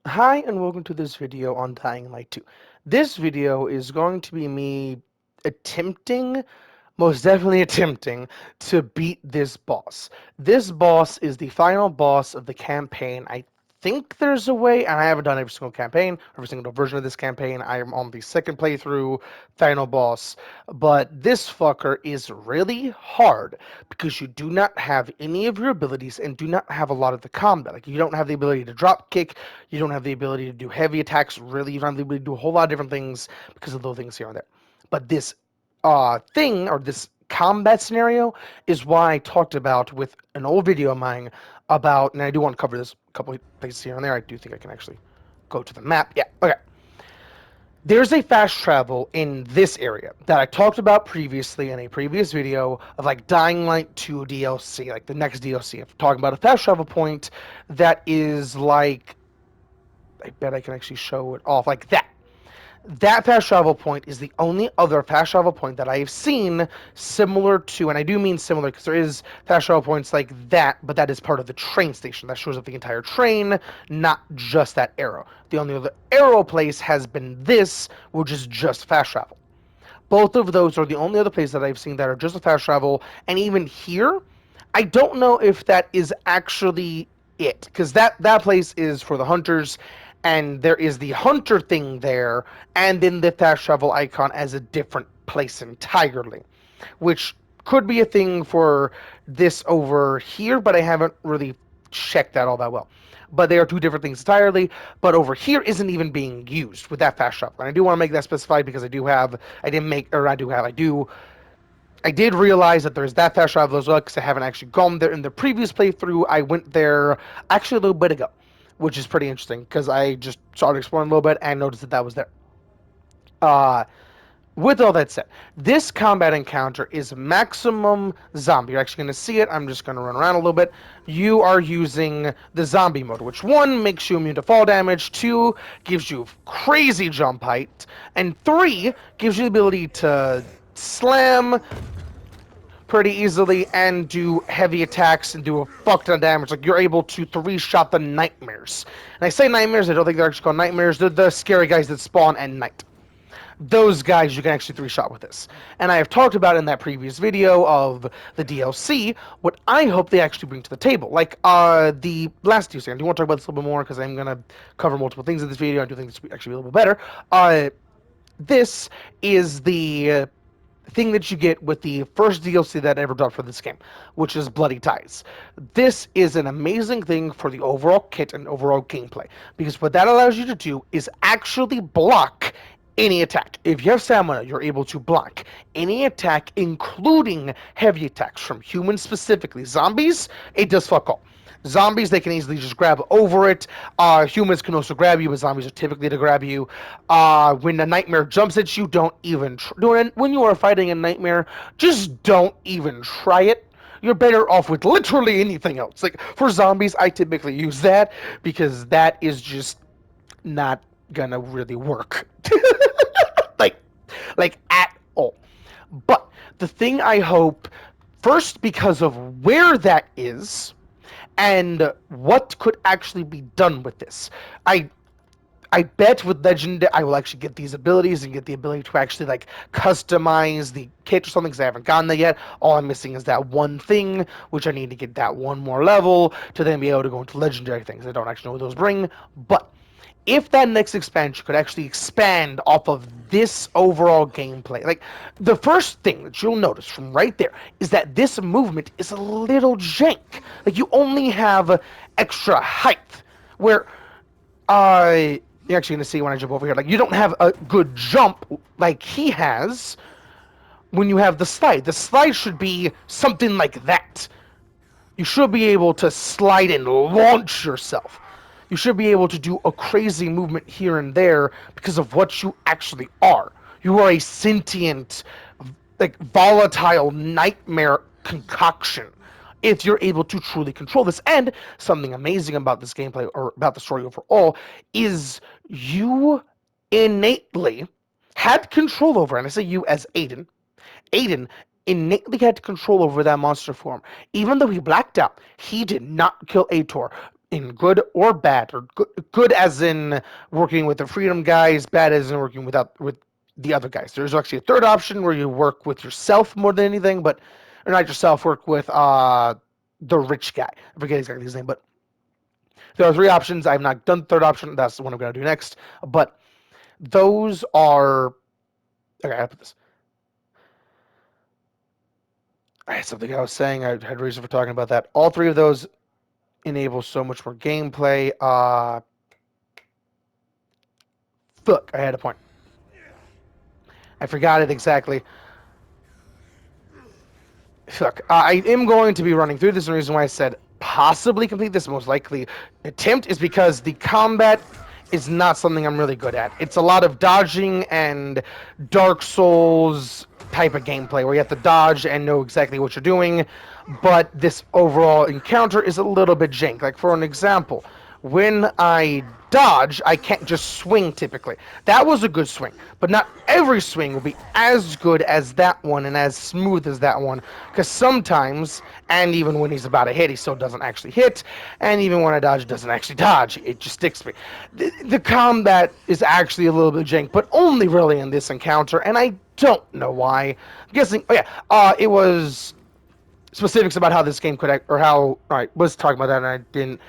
Hi and welcome to this video on Dying Light 2. This video is going to be me attempting, most definitely attempting, to beat this boss. This boss is the final boss of the campaign. I think there's a way, and I haven't done every single campaign, every single version of this campaign. I am on the second playthrough, final boss, but this fucker is really hard because you do not have any of your abilities and do not have a lot of the combat. Like, you don't have the ability to drop kick, you don't have the ability to do heavy attacks, really, you don't have the ability to do a whole lot of different things because of little things here and there. But this thing, or this combat scenario, is why I talked about with an old video of mine about, and I do want to cover this a couple of places here and there. I do think I can actually go to the map. Yeah, okay. There's a fast travel in this area that I talked about previously in a previous video of like Dying Light 2 DLC, like the next DLC. I'm talking about a fast travel point that is like, I bet I can actually show it off like that. That fast travel point is the only other fast travel point that I have seen similar to, and I do mean similar because there is fast travel points like that, but that is part of the train station. That shows up the entire train, not just that arrow. The only other arrow place has been this, which is just fast travel. Both of those are the only other places that I've seen that are just a fast travel, and even here, I don't know if that is actually it, because that place is for the hunters, and there is the hunter thing there, and then the fast travel icon as a different place entirely, which could be a thing for this over here, but I haven't really checked that all that well. But they are two different things entirely. But over here isn't even being used with that fast travel, and I do want to make that specified because I did realize that there's that fast travel as well, because I haven't actually gone there in the previous playthrough. I went there actually a little bit ago, which is pretty interesting because I just started exploring a little bit and noticed that that was there. Uh, with all that said, this combat encounter is maximum zombie. You're actually going to see it. I'm just going to run around a little bit. You are using the zombie mode, which, one, makes you immune to fall damage, two, gives you crazy jump height, and three, gives you the ability to slam pretty easily and do heavy attacks and do a fuck ton of damage. Like, you're able to three-shot the nightmares. And I say nightmares, I don't think they're actually called nightmares. They're the scary guys that spawn at night. Those guys you can actually three-shot with this. And I have talked about in that previous video of the DLC what I hope they actually bring to the table. Like, the last DLC, I do want to talk about this a little bit more because I'm going to cover multiple things in this video. I do think this will actually be a little bit better. This is the thing that you get with the first DLC that ever dropped for this game, which is Bloody Ties. This is an amazing thing for the overall kit and overall gameplay, because what that allows you to do is actually block any attack. If you have stamina, you're able to block any attack, including heavy attacks from humans specifically. Zombies, it does fuck all. Zombies, they can easily just grab over it. Humans can also grab you, but zombies are typically to grab you. When a nightmare jumps at you, don't even when you are fighting a nightmare, just don't even try it. You're better off with literally anything else. Like, for zombies, I typically use that because that is just not gonna really work. like like at all. But the thing I hope, first, because of where that is and what could actually be done with this. I bet with Legend I will actually get these abilities and get the ability to actually like customize the kit or something, because I haven't gotten that yet. All I'm missing is that one thing, which I need to get that one more level to then be able to go into legendary things. I don't actually know what those bring, but if that next expansion could actually expand off of this overall gameplay, like, the first thing that you'll notice from right there is that this movement is a little jank. Like, you only have extra height, where you're actually going to see when I jump over here, like, you don't have a good jump like he has when you have the slide. The slide should be something like that. You should be able to slide and launch yourself. You should be able to do a crazy movement here and there because of what you actually are. You are a sentient, like, volatile nightmare concoction, if you're able to truly control this. And something amazing about this gameplay, or about the story overall, is you innately had control over, and I say you as Aiden innately had control over that monster form. Even though he blacked out, he did not kill Ator. in good or bad, or good as in working with the freedom guys, bad as in working with the other guys. There's actually a third option where you work with yourself more than anything, but or not yourself, work with the rich guy. I forget exactly his name, but there are three options. I've not done the third option. That's the one I'm going to do next. But those are okay. I put this. I had something I was saying. I had reason for talking about that. All three of those enable so much more gameplay. Fuck, I had a point. I forgot it exactly. Fuck. I am going to be running through this. And the reason why I said possibly complete this, most likely attempt, is because the combat is not something I'm really good at. It's a lot of dodging and Dark Souls type of gameplay where you have to dodge and know exactly what you're doing, but this overall encounter is a little bit jank. Like, for an example, when I dodge, I can't just swing typically. That was a good swing, but not every swing will be as good as that one and as smooth as that one, because sometimes, and even when he's about to hit, he still doesn't actually hit, and even when I dodge, it doesn't actually dodge. It just sticks me. The combat is actually a little bit jank, but only really in this encounter, and I don't know why. I'm guessing, oh yeah, it was specifics about how this game could act, or how I was talking about that, and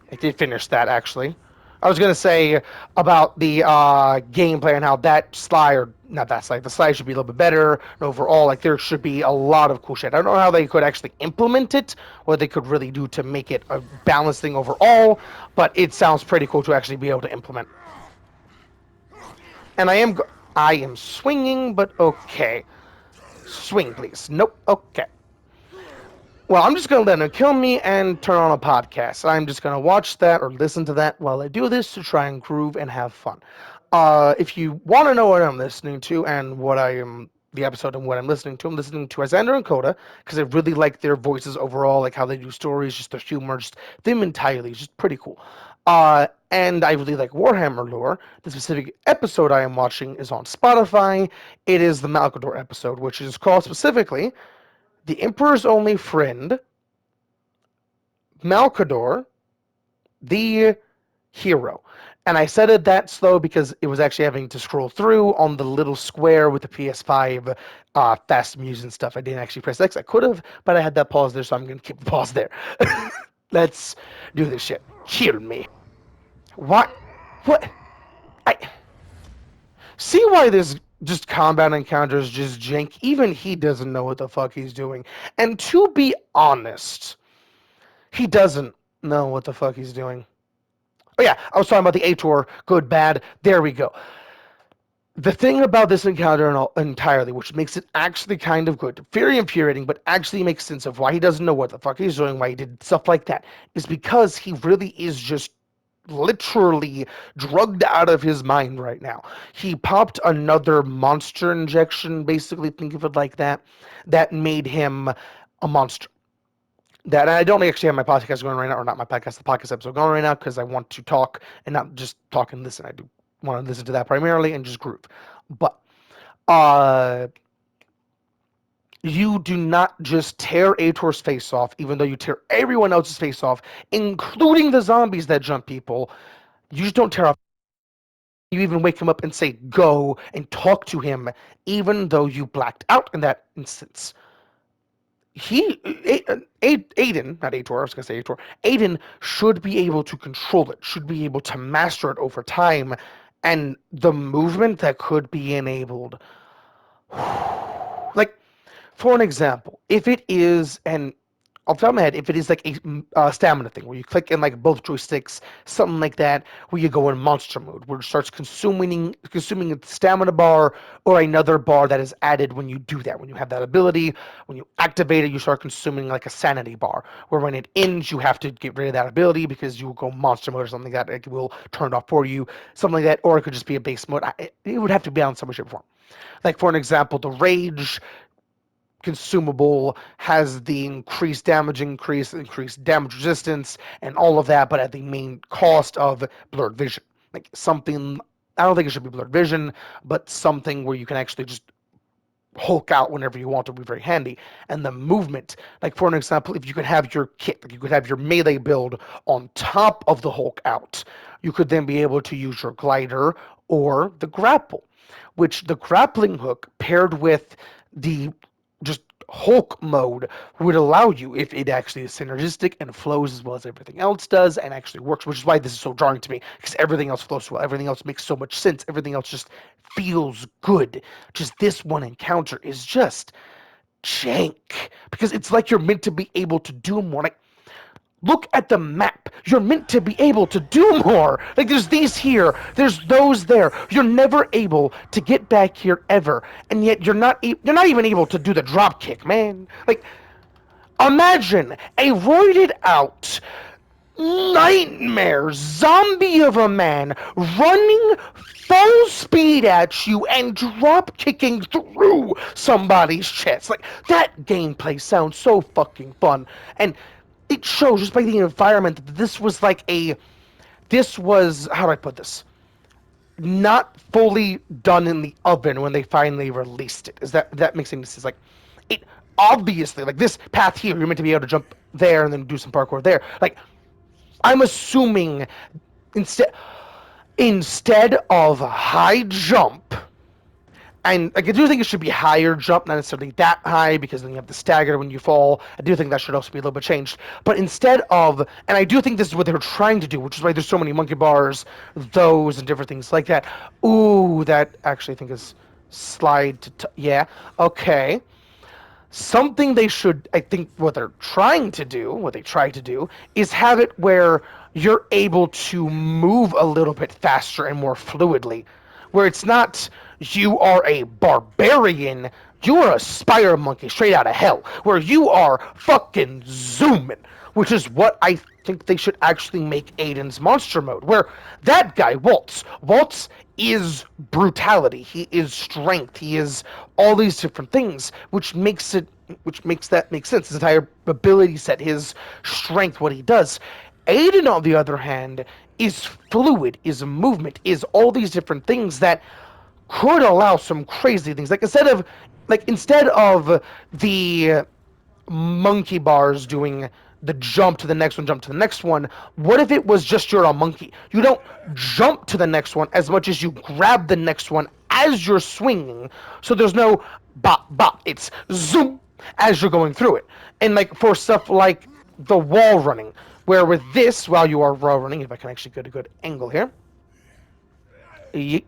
I did finish that actually. I was gonna say about the gameplay and how that slide, or not that slide, the slide should be a little bit better. And overall, like there should be a lot of cool shit. I don't know how they could actually implement it, what they could really do to make it a balanced thing overall, but it sounds pretty cool to actually be able to implement. And I am swinging, but okay. Swing, please. Nope. Okay. Well, I'm just going to let him kill me and turn on a podcast. I'm just going to watch that or listen to that while I do this to try and groove and have fun. If you want to know what I'm listening to and what I am, the episode and what I'm listening to Azander and Coda because I really like their voices overall, like how they do stories, just their humor, just them entirely, just pretty cool. And I really like Warhammer lore. The specific episode I am watching is on Spotify. It is the Malkador episode, which is called specifically The Emperor's Only Friend, Malkador, the hero. And I said it that slow because it was actually having to scroll through on the little square with the PS5 fast music and stuff. I didn't actually press X. I could have, but I had that pause there, so I'm going to keep the pause there. Let's do this shit. Kill me. What? What? I see why this just combat encounters just jank. Even he doesn't know what the fuck he's doing. And to be honest, he doesn't know what the fuck he's doing. Oh yeah, I was talking about the A-Tor, good, bad. There we go. The thing about this encounter entirely, which makes it actually kind of good, very infuriating, but actually makes sense of why he doesn't know what the fuck he's doing, why he did stuff like that, is because he really is just literally drugged out of his mind right now. He popped another monster injection, basically, think of it like that, that made him a monster. That I don't actually have my podcast going right now, or not my podcast, the podcast episode going right now, because I want to talk and not just talk and listen. I do want to listen to that primarily and just groove. But uh, you do not just tear Ator's face off, even though you tear everyone else's face off, including the zombies that jump people. You just don't tear off. You even wake him up and say, go, and talk to him, even though you blacked out in that instance. Aiden, not Ator, I was going to say Ator, Aiden should be able to control it, should be able to master it over time, and the movement that could be enabled. Like, for an example, if it is an off the top of my head, if it is like a stamina thing where you click in like both joysticks, something like that, where you go in monster mode, where it starts consuming a stamina bar or another bar that is added when you do that. When you have that ability, when you activate it, you start consuming like a sanity bar, where when it ends, you have to get rid of that ability because you will go monster mode or something like that. It will turn it off for you, something like that, or it could just be a base mode. It would have to be on some shape or form. Like for an example, the rage consumable has the increased damage resistance and all of that, but at the main cost of blurred vision. Like something, I don't think it should be blurred vision, but something where you can actually just Hulk out whenever you want to be very handy. And the movement, like for an example, if you could have your kit, like you could have your melee build on top of the Hulk out, you could then be able to use your glider or the grapple, which the grappling hook paired with the just Hulk mode would allow you, if it actually is synergistic and flows as well as everything else does and actually works, which is why this is so jarring to me, because everything else flows so well, everything else makes so much sense, everything else just feels good. Just this one encounter is just jank, because it's like you're meant to be able to do more. Like, look at the map. You're meant to be able to do more. Like, there's these here, there's those there. You're never able to get back here ever, and yet you're not even able to do the drop kick, man. Like, imagine a roided out nightmare zombie of a man running full speed at you and drop kicking through somebody's chest. Like, that gameplay sounds so fucking fun, and it shows just by the environment that this was, how do I put this, not fully done in the oven when they finally released it. Is that makes any sense? Like, it obviously, like, this path here, you're meant to be able to jump there and then do some parkour there. Like, I'm assuming instead of high jump, and like, I do think it should be higher jump, not necessarily that high, because then you have the stagger when you fall. I do think that should also be a little bit changed. But instead of, and I do think this is what they were trying to do, which is why there's so many monkey bars, those, and different things like that. Ooh, that actually I think is slide to, yeah, okay. Something they should, I think what they try to do, is have it where you're able to move a little bit faster and more fluidly. Where it's not, you are a barbarian, you are a spider monkey straight out of hell. Where you are fucking zooming. Which is what I think they should actually make Aiden's monster mode. Where that guy, Waltz is brutality, he is strength, he is all these different things, which makes that make sense. His entire ability set, his strength, what he does. Aiden, on the other hand, is fluid, is movement, is all these different things that could allow some crazy things. Instead of the monkey bars doing the jump to the next one, jump to the next one, what if it was just you're a monkey? You don't jump to the next one as much as you grab the next one as you're swinging. So there's no bop, bop. It's zoom as you're going through it. And like for stuff like the wall running, where with this, while you are wall running, if I can actually get a good angle here, yeet.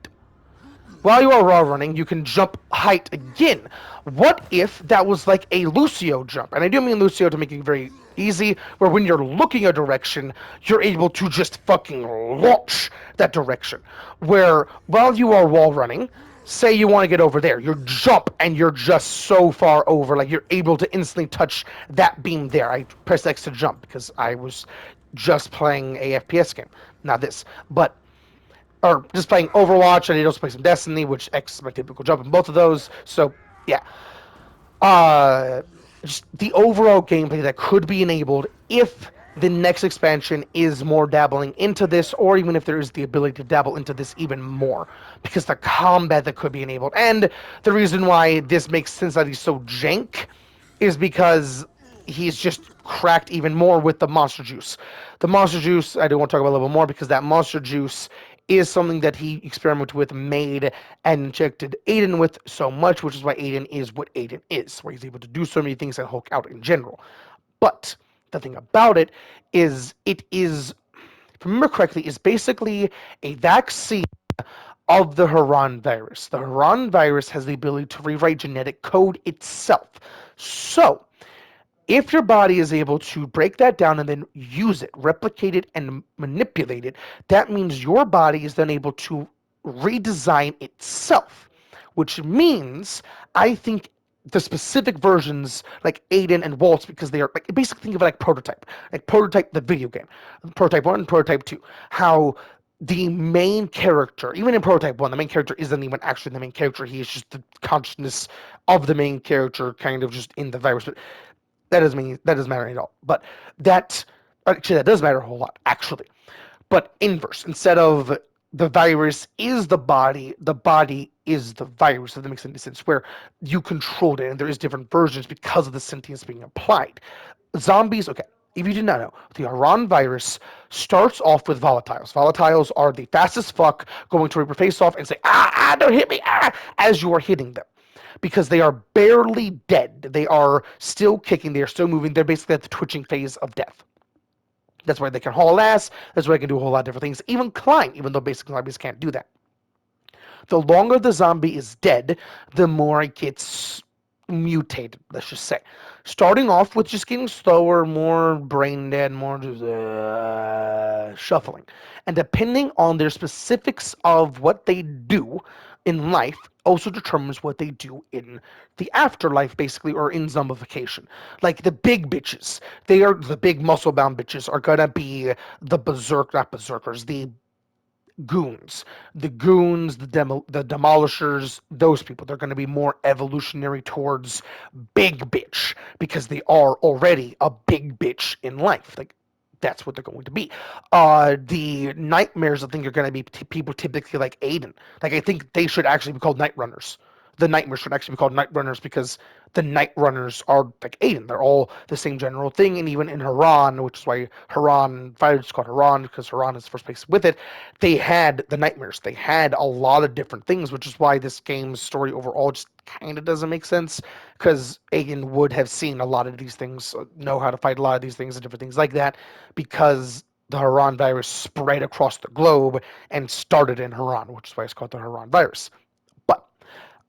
While you are raw running, you can jump height again. What if that was like a Lucio jump? And I do mean Lucio to make it very easy, where when you're looking a direction, you're able to just fucking launch that direction. Where while you are wall running, say you want to get over there, you jump and you're just so far over, like you're able to instantly touch that beam there. I pressed X to jump because I was just playing a FPS game, not this. But or just playing Overwatch. I did also play some Destiny, which X is my typical jump in both of those. So yeah, just the overall gameplay that could be enabled if the next expansion is more dabbling into this, or even if there is the ability to dabble into this even more, because the combat that could be enabled, and the reason why this makes sense that he's so jank is because he's just cracked even more with the monster juice. The monster juice, I do want to talk about a little bit more, because that monster juice is something that he experimented with, made, and injected Aiden with so much, which is why Aiden is what Aiden is, where he's able to do so many things that Hulk out in general. But the thing about it is, if I remember correctly, is basically a vaccine of the Haran virus. The Haran virus has the ability to rewrite genetic code itself. So, if your body is able to break that down and then use it, replicate it, and manipulate it, that means your body is then able to redesign itself. Which means, I think the specific versions, like Aiden and Waltz, because they are, like, basically think of it like Prototype the video game. Prototype 1 and Prototype 2. How the main character, even in Prototype 1, the main character isn't even actually the main character, he is just the consciousness of the main character, kind of just in the virus. But that doesn't matter at all. But that does matter a whole lot, actually. But inverse, instead of the virus is the body is the virus, if that makes any sense, where you controlled it, and there is different versions because of the sentience being applied. Zombies, okay, if you did not know, the Iran virus starts off with volatiles. Volatiles are the fastest fuck going to rip your face off and say, don't hit me, as you are hitting them. Because they are barely dead. They are still kicking, they are still moving, they're basically at the twitching phase of death. That's why they can haul ass. That's why they can do a whole lot of different things. Even climb, even though basic zombies can't do that. The longer the zombie is dead, the more it gets mutated, let's just say. Starting off with just getting slower, more brain dead, more just shuffling. And depending on their specifics of what they do in life, also determines what they do in the afterlife, basically, or in zombification. Like the big bitches, they are the big muscle bound bitches, are gonna be the not berserkers, goons. The goons, the demolishers, those people, they're going to be more evolutionary towards big bitch because they are already a big bitch in life. Like, that's what they're going to be. The nightmares, I think, are going to be people typically like Aiden. Like, I think they should actually be called night runners. The nightmares should actually be called night runners because the night runners are like Aiden. They're all the same general thing. And even in Haran, which is why Haran, Fire is called Haran because Haran is the first place with it, they had the nightmares. They had a lot of different things, which is why this game's story overall just kind of doesn't make sense because Aiden would have seen a lot of these things, know how to fight a lot of these things and different things like that because the Haran virus spread across the globe and started in Haran, which is why it's called the Haran virus. But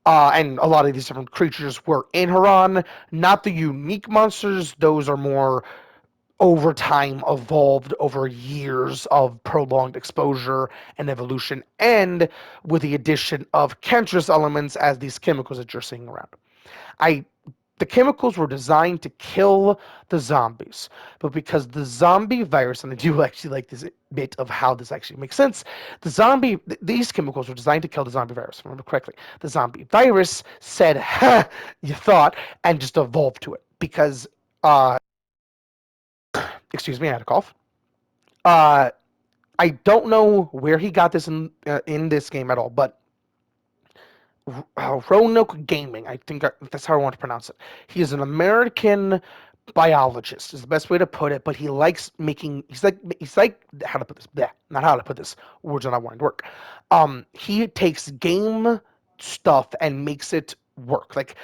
and a lot of these different creatures were in Haran, not the unique monsters. Those are more over time evolved over years of prolonged exposure and evolution, and with the addition of cancerous elements as these chemicals that you're seeing around. I The chemicals were designed to kill the zombies, but because the zombie virus, and I do actually like this bit of how this actually makes sense, these chemicals were designed to kill the zombie virus, if I remember correctly. The zombie virus said, ha, you thought, and just evolved to it. Because, excuse me, I had a cough. Uh, I don't know where he got this in this game at all, but Roanoke Gaming, I think that's how I want to pronounce it. He is an American biologist, is the best way to put it, but he likes making, he's like, how to put this, bleh, not how to put this, words are not wanting to work. He takes game stuff and makes it work. Like,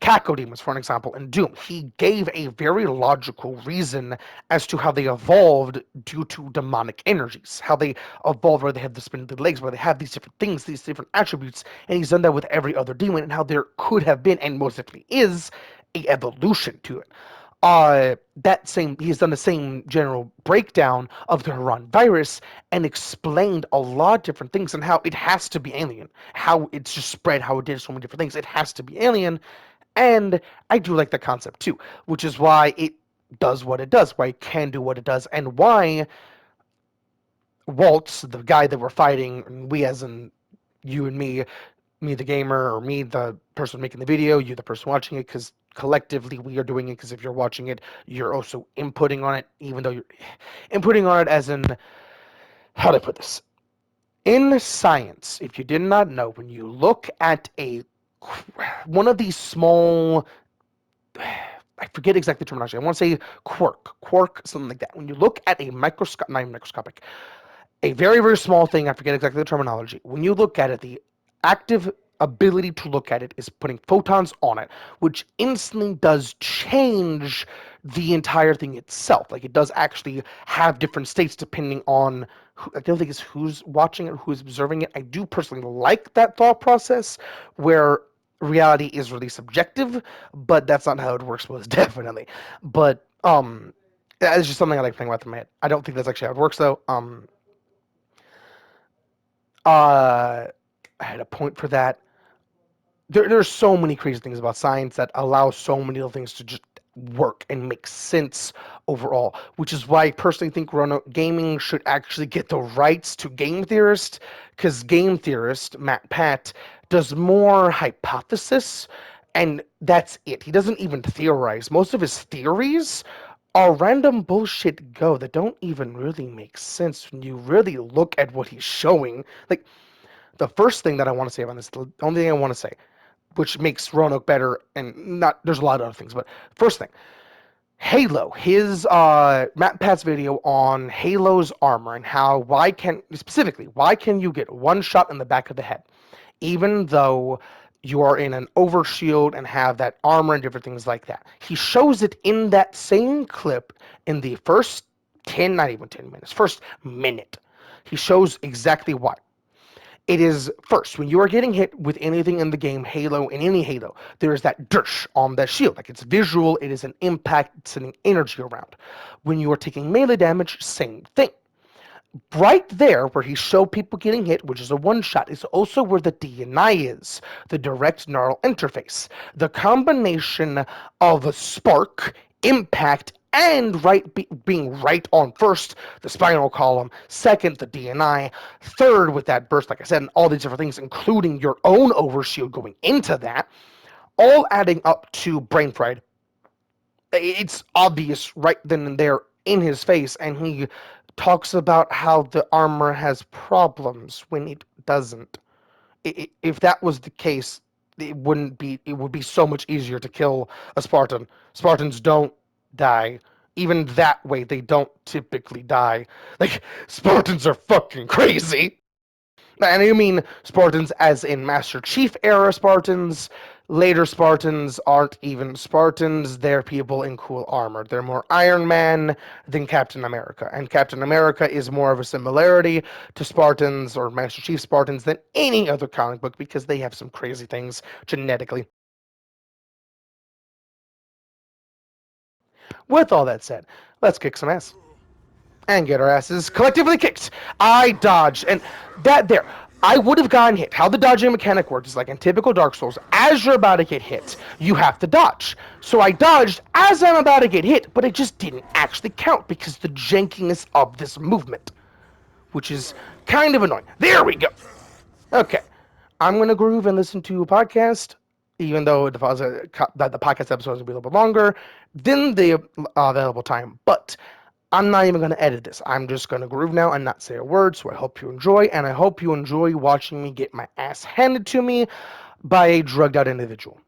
Cacodemons, for an example, in Doom, he gave a very logical reason as to how they evolved due to demonic energies, how they evolved where they have the spindly legs, where they have these different things, these different attributes, and he's done that with every other demon, and how there could have been, and most definitely is, a evolution to it. He's done the same general breakdown of the Haran virus and explained a lot of different things and how it has to be alien, how it's just spread, how it did so many different things. It has to be alien, and I do like the concept too, which is why it does what it does, why it can do what it does, and why Waltz, the guy that we're fighting, and we as in you and me the gamer, or me the person making the video, you the person watching it, because collectively we are doing it, because if you're watching it, you're also inputting on it, even though you're inputting on it as in, how do I put this? In science, if you did not know, when you look at one of these small, I forget exactly the terminology. I want to say quark, something like that. When you look at a microscope, not microscopic, a very, very small thing, I forget exactly the terminology. When you look at it, the active ability to look at it is putting photons on it, which instantly does change the entire thing itself. Like, it does actually have different states depending on I don't think it's who's watching it, who's observing it. I do personally like that thought process where reality is really subjective, but that's not how it works most definitely. But it's just something I like playing with in my head. I don't think that's actually how it works though. I had a point for that. There's so many crazy things about science that allow so many little things to just work and make sense overall, which is why I personally think Gaming should actually get the rights to Game Theorist, because Game Theorist, Matt Pat, does more hypothesis, and that's it. He doesn't even theorize. Most of his theories are random bullshit go that don't even really make sense when you really look at what he's showing. Like, the first thing that I want to say about this, the only thing I want to say, which makes Roanoke better, and not, there's a lot of other things, but first thing, Halo, his Matt Pat's video on Halo's armor and how why can you get one shot in the back of the head, even though you are in an overshield and have that armor and different things like that. He shows it in that same clip in the first 10, not even 10 minutes, first minute. He shows exactly why. It is first when you are getting hit with anything in the game, Halo, in any Halo, there is that dirsh on that shield. Like, it's visual, it is an impact, sending energy around. When you are taking melee damage, same thing. Right there, where he showed people getting hit, which is a one shot, is also where the DNI is, the direct neural interface. The combination of a spark, impact, and being right on first, the spinal column, second, the DNI, third, with that burst, like I said, and all these different things, including your own overshield going into that, all adding up to brain fried. It's obvious right then and there in his face, and he talks about how the armor has problems when it doesn't. If that was the case, it wouldn't be. It would be so much easier to kill a Spartan. Spartans don't die. Even that way, they don't typically die. Like, Spartans are fucking crazy. And I mean Spartans as in Master Chief era Spartans. Later Spartans aren't even Spartans, they're people in cool armor. They're more Iron Man than Captain America. And Captain America is more of a similarity to Spartans or Master Chief Spartans than any other comic book because they have some crazy things genetically. With all that said, let's kick some ass. And get our asses collectively kicked. I dodged, and that there, I would have gotten hit. How the dodging mechanic works is like in typical Dark Souls, as you're about to get hit, you have to dodge. So I dodged as I'm about to get hit, but it just didn't actually count because the jankiness of this movement, which is kind of annoying. There we go. Okay, I'm gonna groove and listen to a podcast, even though the podcast episode is gonna be a little bit longer than the available time. But I'm not even gonna edit this. I'm just gonna groove now and not say a word. So I hope you enjoy, and I hope you enjoy watching me get my ass handed to me by a drugged out individual.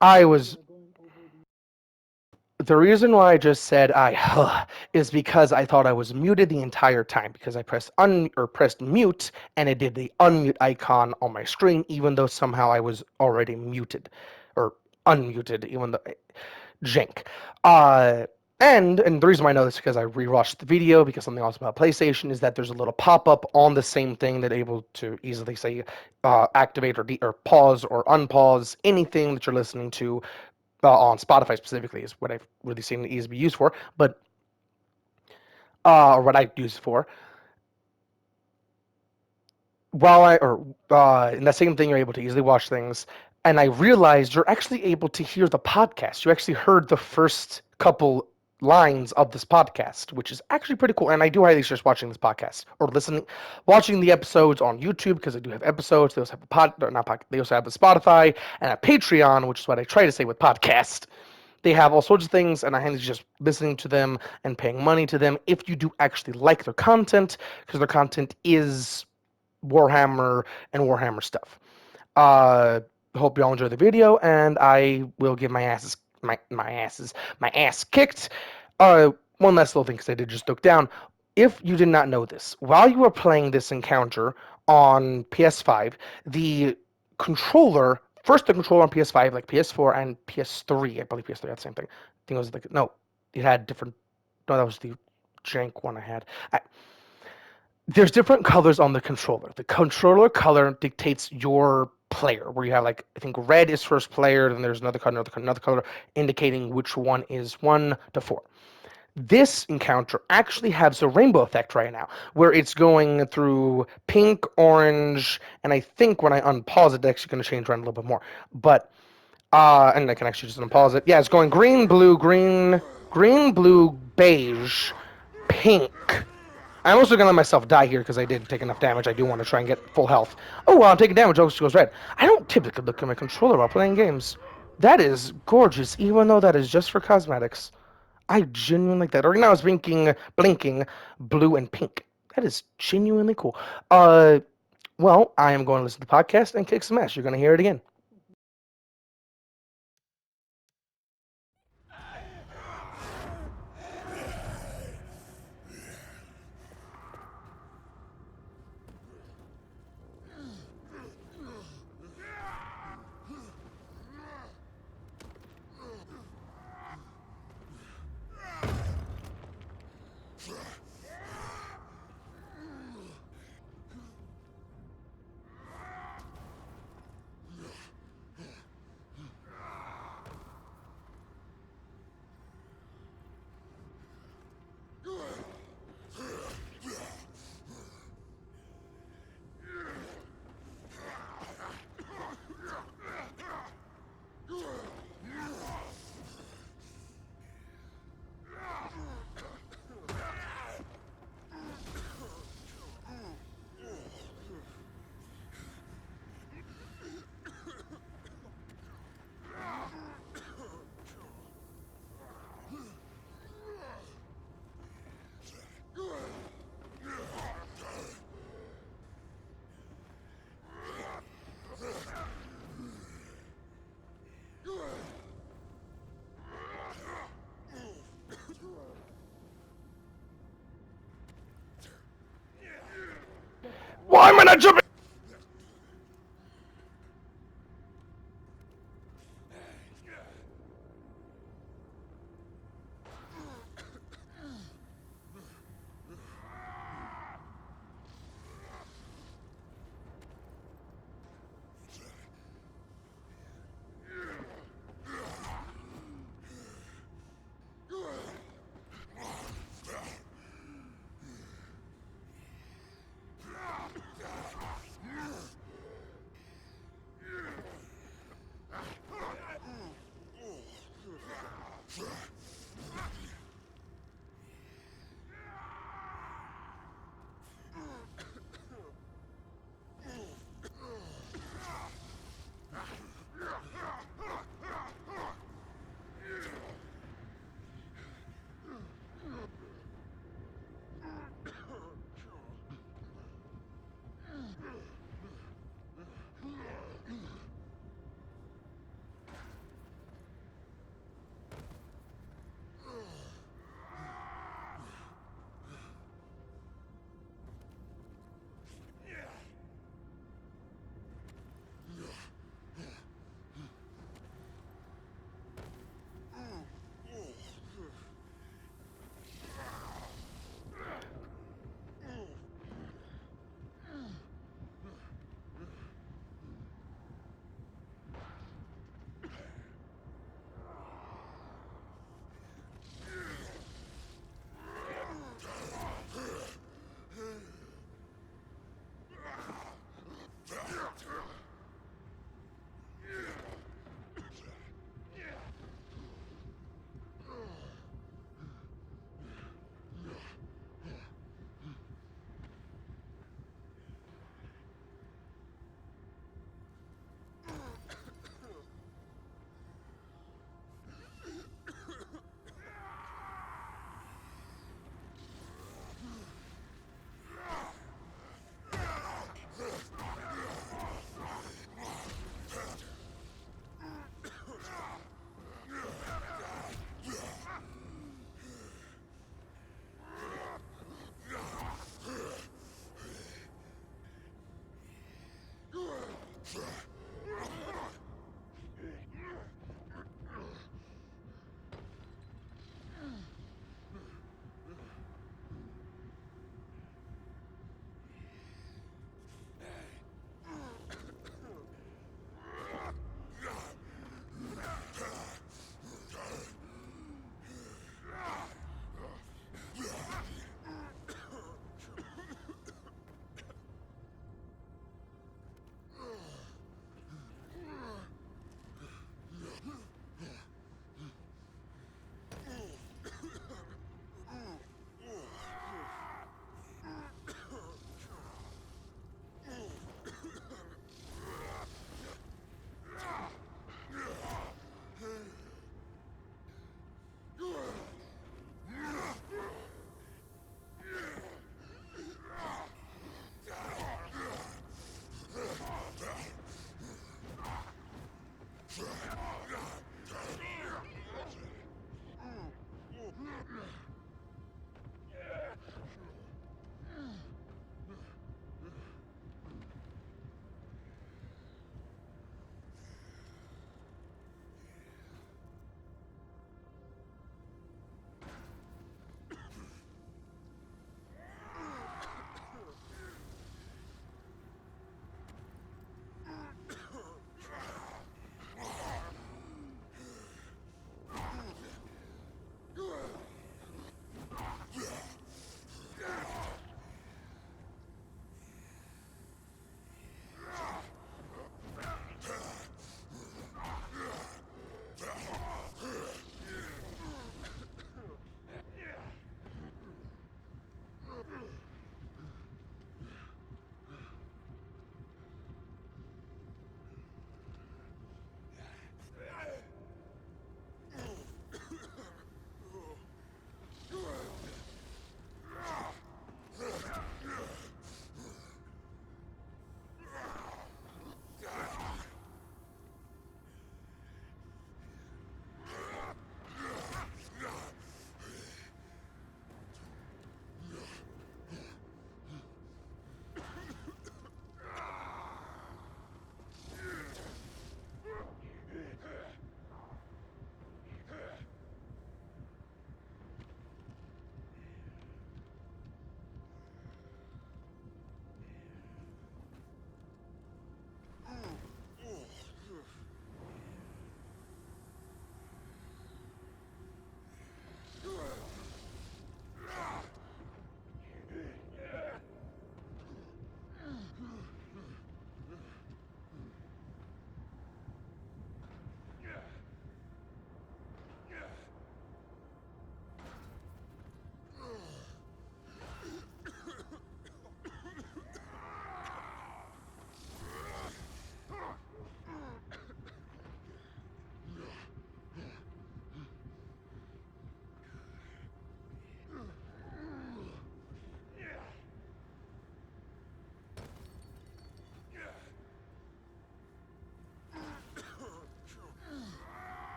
I was The reason why I just said is because I thought I was muted the entire time because I pressed mute and it did the unmute icon on my screen even though somehow I was already muted or unmuted even though jank. And the reason why I know this is because I rewatched the video because something else about PlayStation is that there's a little pop-up on the same thing that able to easily say activate or pause or unpause anything that you're listening to on Spotify specifically is what I've really seen it easily be used for, but or what I use it for. In that same thing, you're able to easily watch things, and I realized you're actually able to hear the podcast. You actually heard the first couple lines of this podcast, which is actually pretty cool. And I do highly suggest watching this podcast or watching the episodes on YouTube because I do have episodes. They also have They also have a Spotify and a Patreon, which is what I try to say with podcast. They have all sorts of things, and I highly suggest listening to them and paying money to them if you do actually like their content, because their content is Warhammer and Warhammer stuff. Hope y'all enjoy the video, and I will give my ass kicked. One last little thing, because I did just look down. If you did not know this, while you were playing this encounter on PS5, the controller, first the controller on PS5, like PS4 and PS3, I believe PS3 had the same thing. I think it was like, no, it had different, no, that was the jank one I had. There's different colors on the controller. The controller color dictates your player, where you have like, I think red is first player, then there's another color indicating which one is 1 to 4. This encounter actually has a rainbow effect right now, where it's going through pink, orange, and I think when I unpause it, it's actually going to change around a little bit more. But, and I can actually just unpause it. Yeah, it's going green, blue, beige, pink. I'm also gonna let myself die here because I didn't take enough damage. I do want to try and get full health. Oh, well, I'm taking damage. Oh, it goes red. I don't typically look at my controller while playing games. That is gorgeous, even though that is just for cosmetics. I genuinely like that. Right now it's blinking blue and pink. That is genuinely cool. Uh, well, I am going to listen to the podcast and kick some ass. You're going to hear it again. Why am I not jumping?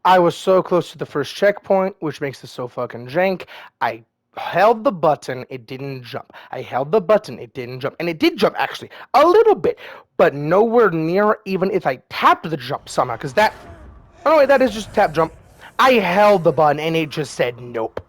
I was so close to the first checkpoint, which makes this so fucking jank. I held the button, it didn't jump. I held the button, it didn't jump. And it did jump, actually, a little bit, but nowhere near even if I tapped the jump somehow, because that. Oh, no, wait, that is just tap jump. I held the button, and it just said nope.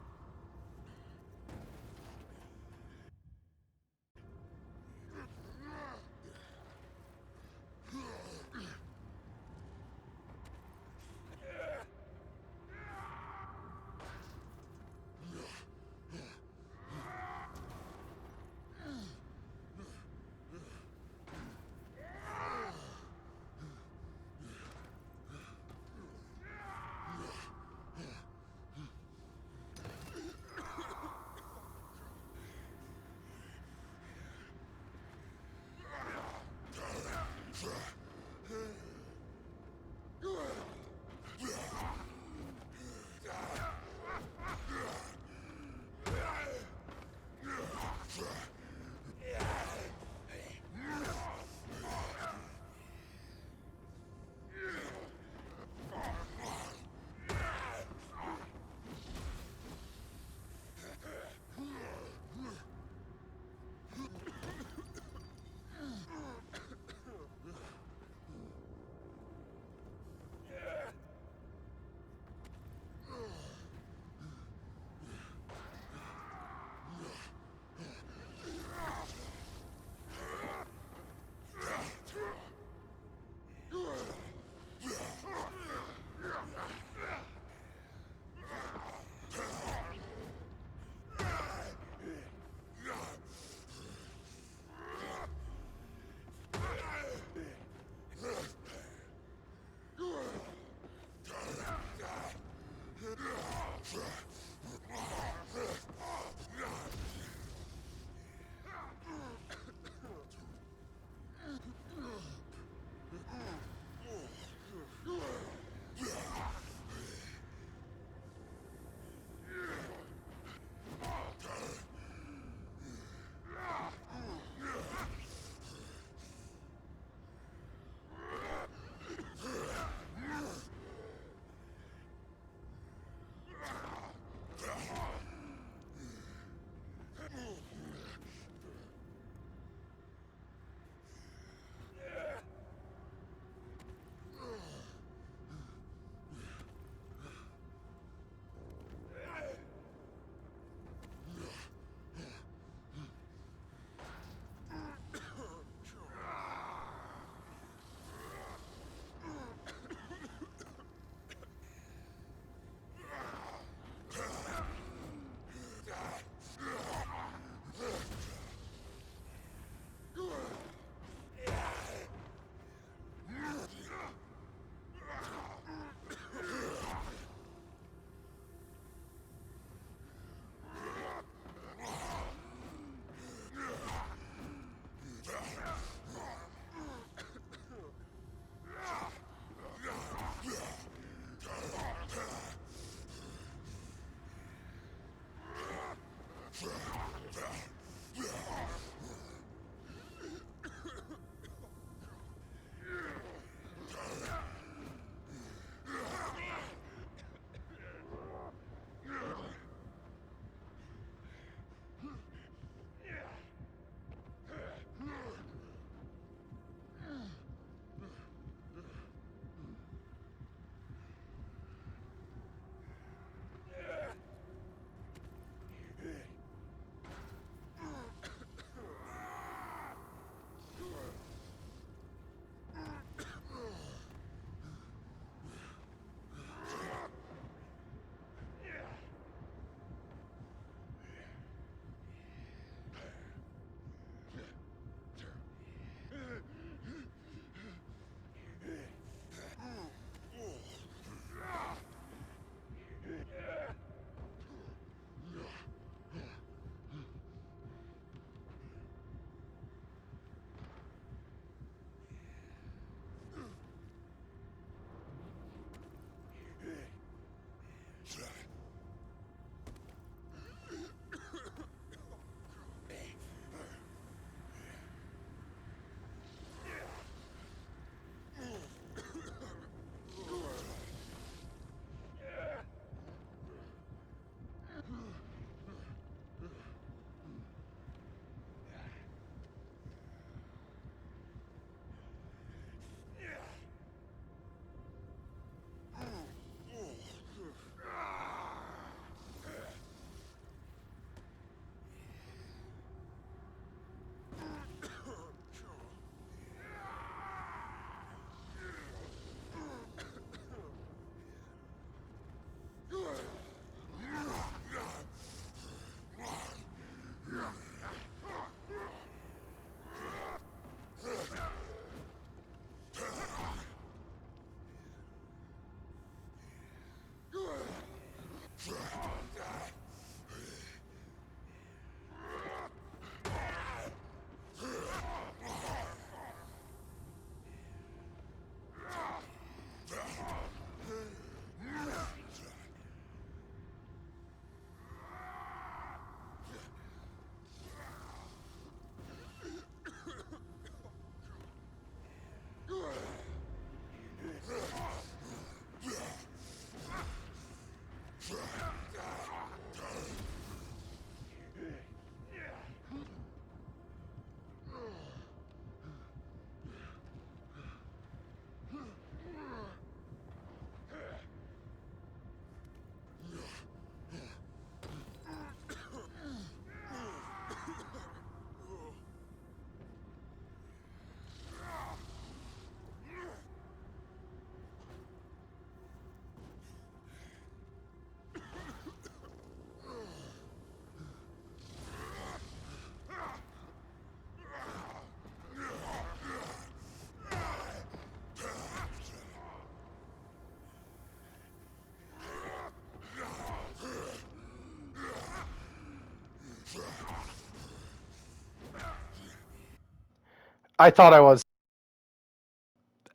I thought I was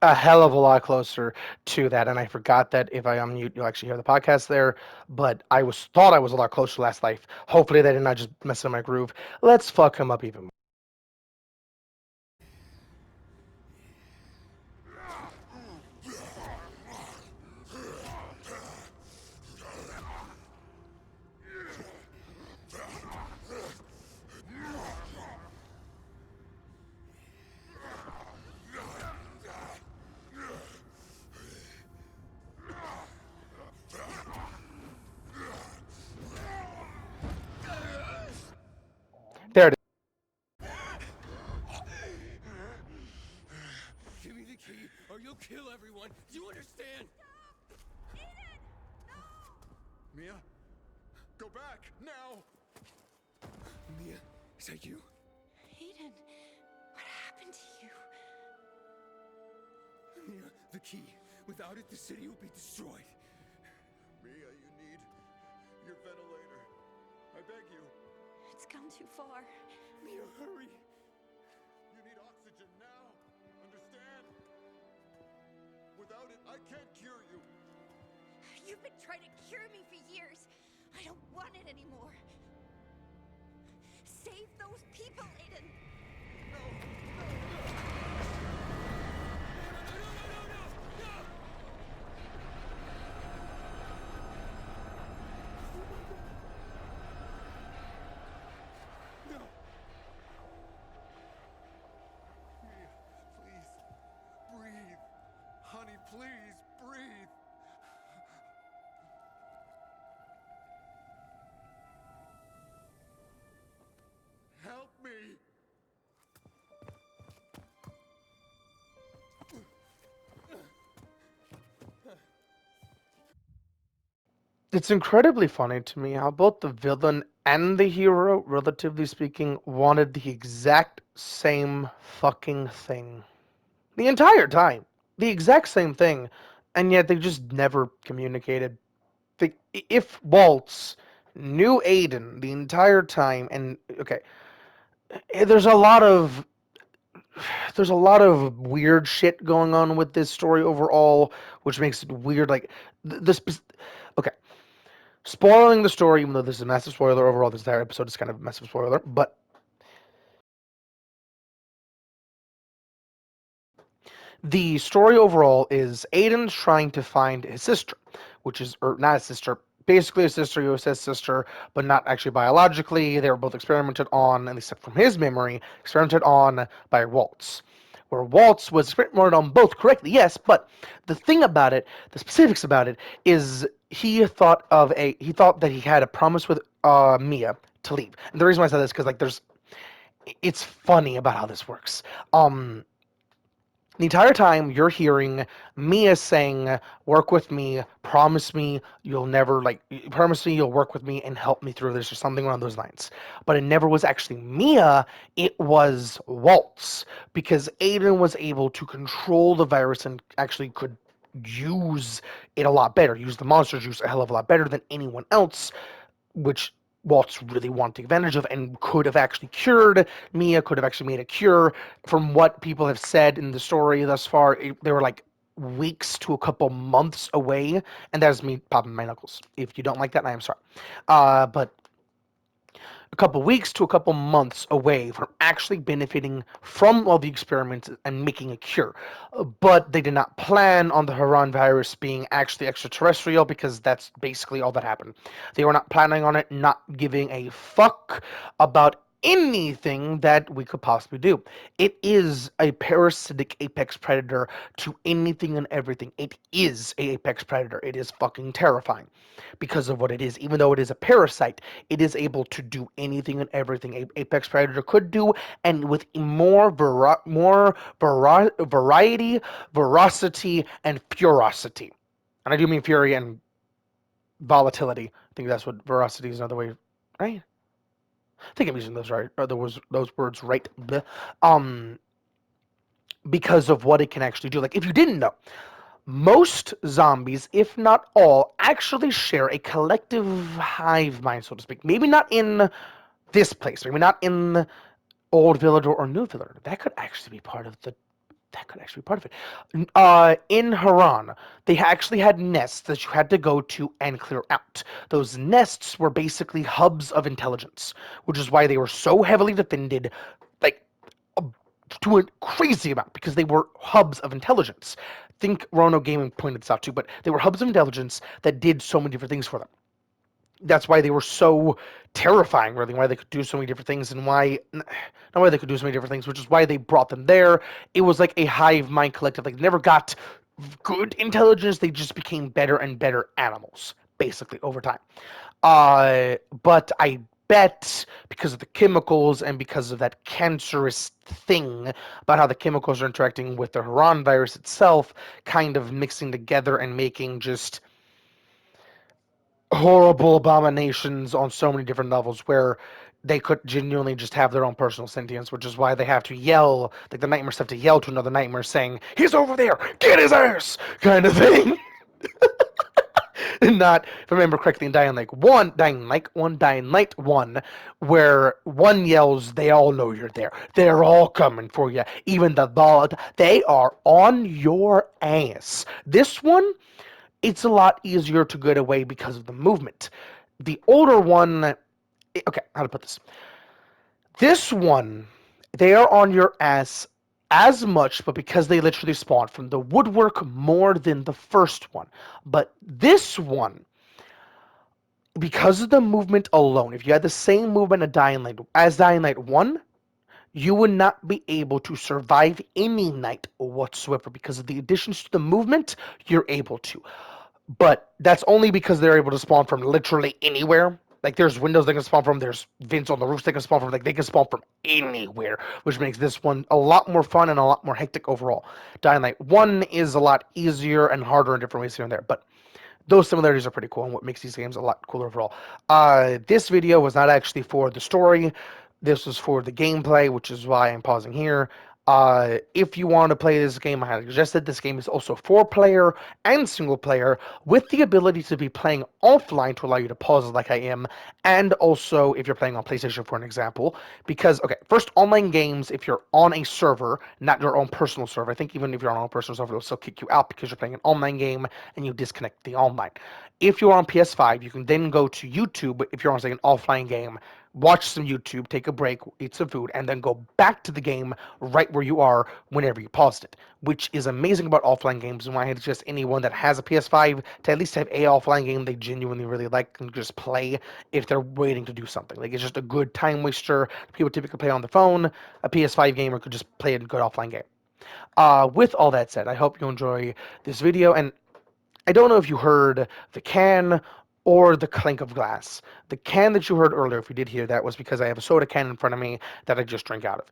a hell of a lot closer to that, and I forgot that if I unmute, you'll actually hear the podcast there. But I was thought I was a lot closer to last life. Hopefully, they did not just mess up my groove. Let's fuck him up even more. There it Give me the key, or you'll kill everyone. Do you understand? Mia, go back now. Mia, is that you? Aiden, what happened to you? Mia, the key. Without it, the city will be destroyed. Mia, you need your ventilator. I beg you. It's gone too far. Mia, hurry. You need oxygen now. Understand? Without it, I can't cure you. You've been trying to cure me for years. I don't want it anymore. Save those people, Aiden. Mia, please. Breathe. Honey, please, breathe. Help me. It's incredibly funny to me how both the villain and the hero, relatively speaking, wanted the exact same fucking thing. The entire time. The exact same thing. And yet they just never communicated. If Waltz knew Aiden the entire time, and okay, there's a lot of weird shit going on with this story overall, which makes it weird. Like this, okay, spoiling the story, even though this is a massive spoiler overall. This entire episode is kind of a massive spoiler, but the story overall is Aiden's trying to find his sister, which is, or not his sister, basically a sister who says sister, but not actually biologically. They were both experimented on, at least from his memory, experimented on by Waltz. Where Waltz was experimented on both correctly, yes, but the thing about it, the specifics about it, is he thought that he had a promise with Mia to leave. And the reason why I said this because like it's funny about how this works. The entire time you're hearing Mia saying, "Work with me, promise me you'll never promise me you'll work with me and help me through this," or something along those lines. But it never was actually Mia, it was Waltz, because Aiden was able to control the virus and actually could use it a lot better, use the monster juice a hell of a lot better than anyone else, which Waltz really wanted to take advantage of and could have actually cured. Mia could have actually made a cure. From what people have said in the story thus far, they were like weeks to a couple months away, and that is me popping my knuckles. If you don't like that, I am sorry. But a couple weeks to a couple months away from actually benefiting from all the experiments and making a cure. But they did not plan on the Haran virus being actually extraterrestrial because that's basically all that happened. They were not planning on it, not giving a fuck about anything that we could possibly do. It is a parasitic apex predator to anything and everything. It is a apex predator. It is fucking terrifying because of what it is. Even though it is a parasite, it is able to do anything and everything a apex predator could do, and with variety, veracity, and ferocity. And I do mean fury and volatility. I think that's what veracity is another way, right? I think I'm using those right, or those words right. Bleh. Um, because of what it can actually do. Like if you didn't know, most zombies, if not all, actually share a collective hive mind, so to speak. Maybe not in this place, maybe not in Old Village or New Village. That could actually be part of the. That could actually be part of it. In Haran, they actually had nests that you had to go to and clear out. Those nests were basically hubs of intelligence, which is why they were so heavily defended, like uh, to a crazy amount, because they were hubs of intelligence. Think Rono Gaming pointed this out too, but they were hubs of intelligence that did so many different things for them. That's why they were so terrifying, really, why they could do so many different things, and why not why they could do so many different things, which is why they brought them there. It was like a hive mind collective. Like, they never got good intelligence, they just became better and better animals, basically, over time. But I bet because of the chemicals and because of that cancerous thing about how the chemicals are interacting with the Haran virus itself, kind of mixing together and making just horrible abominations on so many different levels where they could genuinely just have their own personal sentience, which is why they have to yell, like the nightmares have to yell to another nightmare saying, "He's over there, get his ass!" kind of thing. Not, if I remember correctly, in Dying Light 1, where one yells, they all know you're there. They're all coming for you. Even the bald, they are on your ass. This one, it's a lot easier to get away because of the movement. The older one, okay, how to put this? This one, they are on your ass as much, but because they literally spawn from the woodwork more than the first one. But this one, because of the movement alone, if you had the same movement as Dying Light 1, you would not be able to survive any night whatsoever. Because of the additions to the movement, you're able to. But that's only because they're able to spawn from literally anywhere. Like, there's windows they can spawn from, there's vents on the roofs they can spawn from, like, they can spawn from anywhere, which makes this one a lot more fun and a lot more hectic overall. Dying Light 1 is a lot easier and harder in different ways here and there, but those similarities are pretty cool and what makes these games a lot cooler overall. This video was not actually for the story. This was for the gameplay, which is why I'm pausing here. If you want to play this game, I highly suggest it. This game is also 4-player and single player, with the ability to be playing offline to allow you to pause like I am, and also if you're playing on PlayStation, for an example. Because, okay, first, online games, if you're on a server, not your own personal server, I think even if you're on your own personal server, it'll still kick you out because you're playing an online game and you disconnect the online. If you're on PS5, you can then go to YouTube if you're on, say, an offline game, watch some YouTube, take a break, eat some food, and then go back to the game right where you are whenever you paused it, which is amazing about offline games, and why I suggest anyone that has a PS5 to at least have a offline game they genuinely really like and just play if they're waiting to do something. Like, it's just a good time waster. People typically play on the phone. A PS5 gamer could just play a good offline game. With all that said, I hope you enjoy this video, and I don't know if you heard the can or the clink of glass. The can that you heard earlier, if you did hear that, was because I have a soda can in front of me that I just drank out of.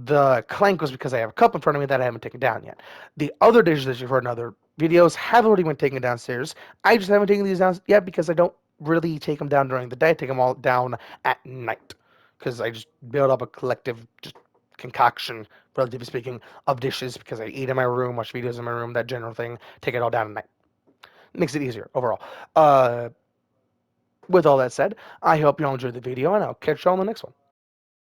The clank was because I have a cup in front of me that I haven't taken down yet. The other dishes that you've heard in other videos have already been taken downstairs. I just haven't taken these down yet because I don't really take them down during the day. I take them all down at night because I just build up a collective just concoction, relatively speaking, of dishes because I eat in my room, watch videos in my room, that general thing. Take it all down at night. Makes it easier overall. Uh, with all that said, I hope you all enjoyed the video, and I'll catch you all in the next one.